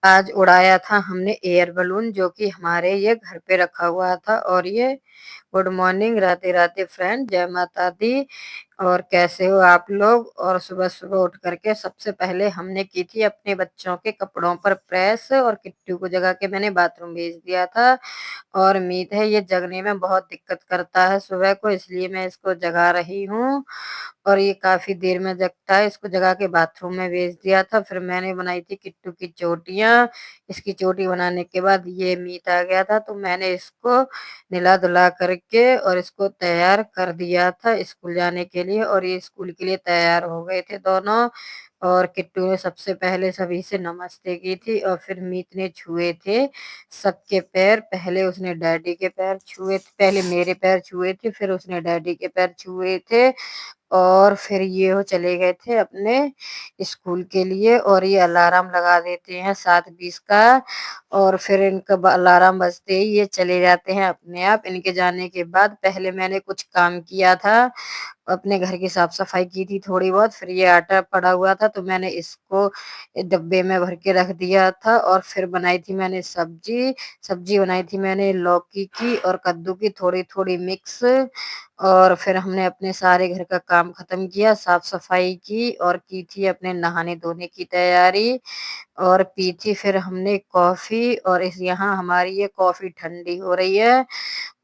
आज उड़ाया था हमने एयर बलून, जो कि हमारे ये घर पे रखा हुआ था। और ये good morning Radhe Radhe friend, जय माता दी। और कैसे हो आप लोग? और सुबह सुबह उठ करके सबसे पहले हमने की थी अपने बच्चों के कपड़ों पर प्रेस, और किट्टू को जगा के मैंने बाथरूम भेज दिया था। और उम्मीद है ये जगने में बहुत दिक्कत करता है सुबह को, इसलिए मैं इसको जगा रही हूँ। और ये काफी देर में जगता है, इसको जगा के बाथरूम में भेज दिया था। फिर मैंने बनाई थी किट्टू की चोटियां। इसकी चोटी बनाने के बाद ये मीत आ गया था, तो मैंने इसको निला धुला करके और इसको तैयार कर दिया था स्कूल जाने के लिए। और ये स्कूल के लिए तैयार हो गए थे दोनों। और किट्टू ने सबसे पहले सभी से नमस्ते की थी, और फिर मीत ने छुए थे सबके पैर। पहले उसने डैडी के पैर छुए थे, पहले मेरे पैर छुए थे, फिर उसने डैडी के पैर छुए थे। और फिर ये हो चले गए थे अपने स्कूल के लिए। और ये अलार्म लगा देते हैं 7:20 का। और फिर इनका अलार्म बजते ही ये चले जाते हैं अपने आप। इनके जाने के बाद पहले मैंने कुछ काम किया था, अपने घर की साफ सफाई की थी थोड़ी बहुत। फिर ये आटा पड़ा हुआ था, तो मैंने इसको डब्बे में भर के रख दिया था। और फिर बनाई थी मैंने सब्जी। सब्जी बनाई थी मैंने लौकी की और कद्दू की, थोड़ी थोड़ी मिक्स। और फिर हमने अपने सारे घर का काम खत्म किया, साफ सफाई की, और की थी अपने नहाने धोने की तैयारी। और पी थी फिर हमने कॉफी। और इस यहाँ हमारी ये कॉफी ठंडी हो रही है।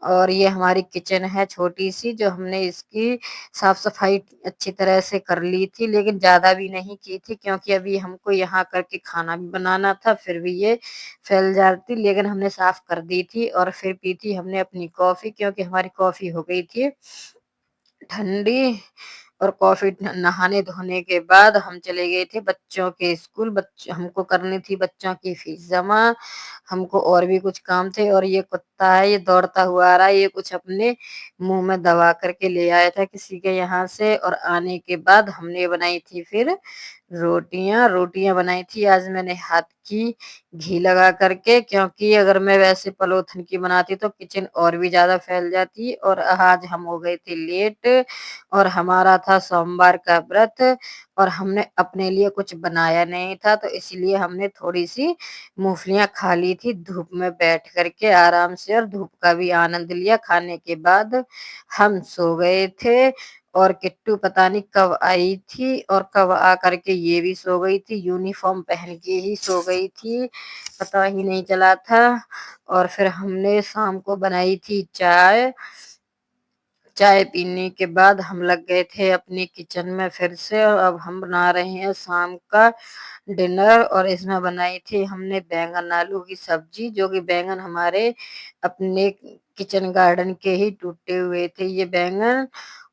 और ये हमारी किचन है छोटी सी, जो हमने इसकी साफ सफाई अच्छी तरह से कर ली थी, लेकिन ज्यादा भी नहीं की थी, क्योंकि अभी हमको यहाँ करके खाना भी बनाना था। फिर भी ये फैल जाती, लेकिन हमने साफ कर दी थी। और फिर पी थी हमने अपनी कॉफी, क्योंकि हमारी कॉफी हो गई थी ठंडी। और कॉफी नहाने धोने के बाद हम चले गए थे बच्चों के स्कूल। हमको करनी थी बच्चों की फीस जमा। हमको और भी कुछ काम थे। और ये कुत्ता है, ये दौड़ता हुआ आ रहा है, ये कुछ अपने मुंह में दबा करके ले आया था किसी के यहाँ से। और आने के बाद हमने बनाई थी फिर रोटियां। रोटियां बनाई थी आज मैंने हाथ की घी लगा करके, क्योंकि अगर मैं वैसे पलोथन की बनाती तो किचन और भी ज्यादा फैल जाती। और आज हम हो गए थे लेट, और हमारा था सोमवार का व्रत। और हमने अपने लिए कुछ बनाया नहीं था, तो इसलिए हमने थोड़ी सी मूंगफलियां खा ली थी धूप में बैठ करके आराम से, और धूप का भी आनंद लिया। खाने के बाद हम सो गए थे। और किट्टू पता नहीं कब आई थी और कब आ करके ये भी सो गई थी, यूनिफॉर्म पहन के ही सो गई थी, पता ही नहीं चला था। और फिर हमने शाम को बनाई थी चाय। चाय पीने के बाद हम लग गए थे अपनी किचन में फिर से। और अब हम बना रहे हैं शाम का डिनर। और इसमें बनाई थी हमने बैंगन आलू की सब्जी, जो कि बैंगन हमारे अपने किचन गार्डन के ही टूटे हुए थे ये बैंगन।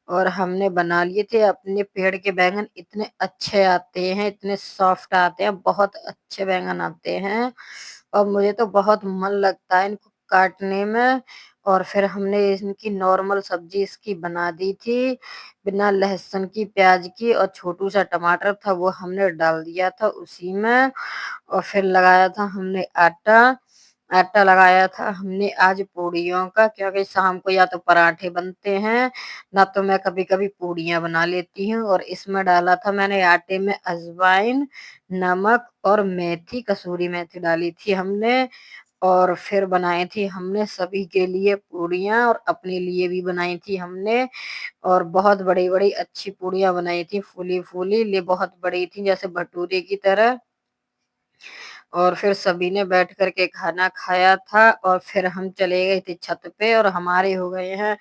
और हमने बना लिए थे अपने पेड़ के बैंगन। इतने अच्छे आते हैं, इतने सॉफ्ट आते हैं, बहुत अच्छे बैंगन आते हैं। और मुझे तो बहुत मन लगता है इनको काटने में। और फिर हमने इनकी नॉर्मल सब्जी इसकी बना दी थी, बिना लहसुन की प्याज की। और छोटू सा टमाटर था, वो हमने डाल दिया था उसी में। और फिर लगाया था हमने आटा। आटा लगाया था हमने आज पूड़ियों का, क्योंकि शाम को या तो पराठे बनते हैं, ना तो मैं कभी कभी पूड़ियाँ बना लेती हूँ। और इसमें डाला था मैंने आटे में अजवाइन, नमक और मेथी, कसूरी मेथी डाली थी हमने। और फिर बनाई थी हमने सभी के लिए पूड़ियाँ, और अपने लिए भी बनाई थी हमने। और बहुत बड़ी बड़ी अच्छी पूड़ियाँ बनाई थी, फूली फूली, ले बहुत बड़ी थी जैसे भटूरे की तरह। और फिर सभी ने बैठ करके खाना खाया था। और फिर हम चले गए थे छत पे, और हमारे हो गए हैं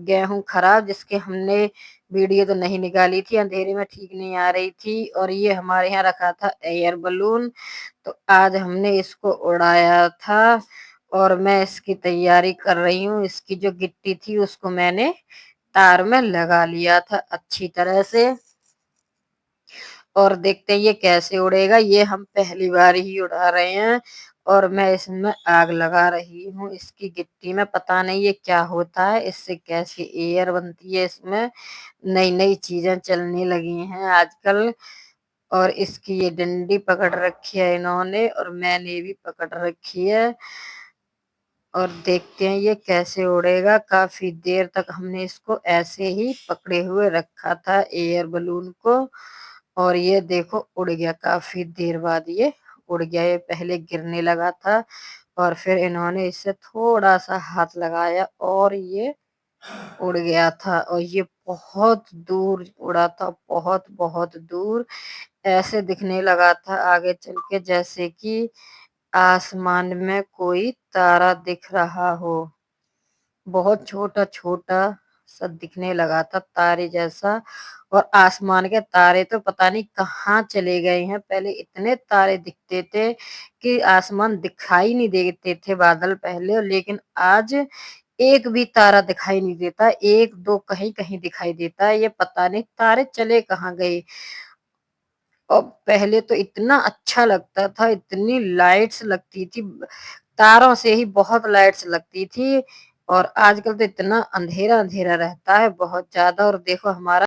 गेहूं खराब, जिसके हमने वीडियो तो नहीं निकाली थी, अंधेरे में ठीक नहीं आ रही थी। और ये हमारे यहाँ रखा था एयर बलून, तो आज हमने इसको उड़ाया था। और मैं इसकी तैयारी कर रही हूँ। इसकी जो गिट्टी थी उसको मैंने तार में लगा लिया था अच्छी तरह से। और देखते हैं ये कैसे उड़ेगा। ये हम पहली बार ही उड़ा रहे हैं। और मैं इसमें आग लगा रही हूँ इसकी गिट्टी में, पता नहीं ये क्या होता है, इससे कैसी एयर बनती है इसमें। नई नई चीजें चलने लगी हैं आजकल। और इसकी ये डंडी पकड़ रखी है इन्होंने, और मैंने भी पकड़ रखी है। और देखते हैं ये कैसे उड़ेगा। काफी देर तक हमने इसको ऐसे ही पकड़े हुए रखा था एयर बलून को। और ये देखो उड़ गया, काफी देर बाद ये उड़ गया। ये पहले गिरने लगा था और फिर इन्होंने इससे थोड़ा-सा हाथ लगाया और ये उड़ गया था और ये बहुत दूर उड़ा था, बहुत-बहुत दूर। ऐसे दिखने लगा था आगे चल के जैसे कि आसमान में कोई तारा दिख रहा हो। बहुत छोटा-छोटा सा दिखने लगा था तारे जैसा और आसमान के तारे तो पता नहीं कहाँ चले गए हैं। पहले इतने तारे दिखते थे कि आसमान दिखाई नहीं देते थे बादल पहले, लेकिन आज एक भी तारा दिखाई नहीं देता। 1-2 कहीं-कहीं दिखाई देता है। ये पता नहीं तारे चले कहाँ गए। और पहले तो इतना अच्छा लगता था, इतनी लाइट्स लगती थी, तारों से ही बहुत लाइट्स लगती थी और आजकल तो इतना अंधेरा-अंधेरा रहता है बहुत ज़्यादा और देखो हमारा